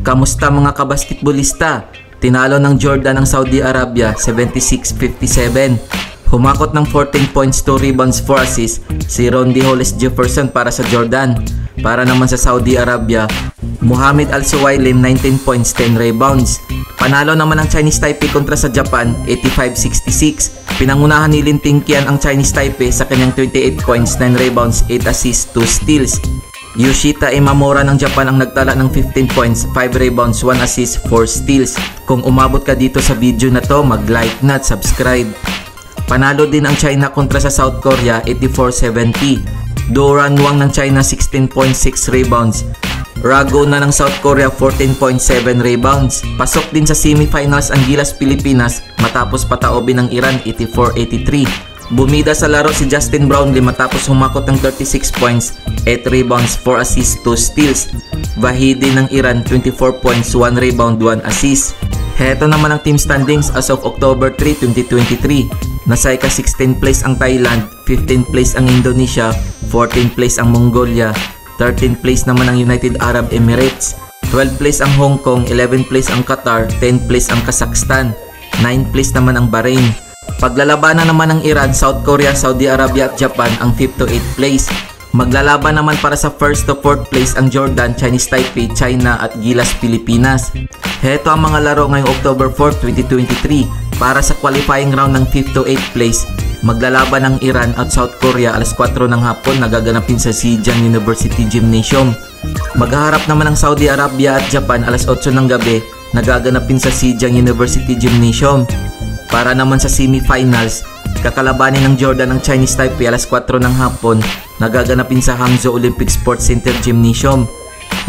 Kamusta mga kabasketbolista? Tinalo ng Jordan ang Saudi Arabia 76-57. Humakot ng 14 points, 2 rebounds, 4 assists si Rondy Hollis Jefferson para sa Jordan. Para naman sa Saudi Arabia, Mohamed Al-Suwailem 19 points, 10 rebounds. Panalo naman ang Chinese Taipei kontra sa Japan 85-66. Pinangunahan ni Lin Tingqian ang Chinese Taipei sa kanyang 28 points, 9 rebounds, 8 assists, 2 steals. Yoshita Imamura ng Japan ang nagtala ng 15 points, 5 rebounds, 1 assist, 4 steals. Kung umabot ka dito sa video na to, mag-like na at subscribe. Panalo din ang China kontra sa South Korea 84-70. Duran Wang ng China 16 points, 6 rebounds. Rago na ng South Korea 14.7 rebounds. Pasok din sa semifinals ang Gilas Pilipinas matapos pataobin ng Iran 84-83. Bumida sa laro si Justin Brownlee matapos humakot ng 36 points, 8 rebounds, 4 assists, 2 steals. Vahidi ng Iran 24 points, 1 rebound, 1 assist. Heto naman ang team standings as of October 3, 2023. Nasa ika-16 place ang Thailand, 15 place ang Indonesia, 14 place ang Mongolia, 13 place naman ang United Arab Emirates, 12 place ang Hong Kong, 11 place ang Qatar, 10 place ang Kazakhstan, 9 place naman ang Bahrain. Paglalabanan naman ng Iran, South Korea, Saudi Arabia at Japan ang 5th to 8th place. Maglalaban naman para sa 1st to 4th place ang Jordan, Chinese Taipei, China at Gilas Pilipinas. Heto ang mga laro ngayong October 4, 2023. Para sa qualifying round ng 5th to 8th place, maglalaban ng Iran at South Korea alas 4 ng hapon, nagaganapin sa Zhejiang University Gymnasium. Maghaharap naman ang Saudi Arabia at Japan alas 8 ng gabi, nagaganapin sa Zhejiang University Gymnasium. Para naman sa semifinals, kakalabanin ng Jordan ang Chinese Taipei alas 4 ng hapon, nagaganapin sa Hangzhou Olympic Sports Center Gymnasium.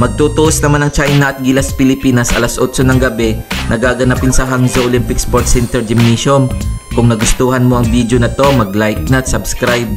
Magtutuos naman ang China at Gilas Pilipinas alas 8 ng gabi, nagaganapin sa Hangzhou Olympic Sports Center Gymnasium. Kung nagustuhan mo ang video na to, mag-like na at subscribe.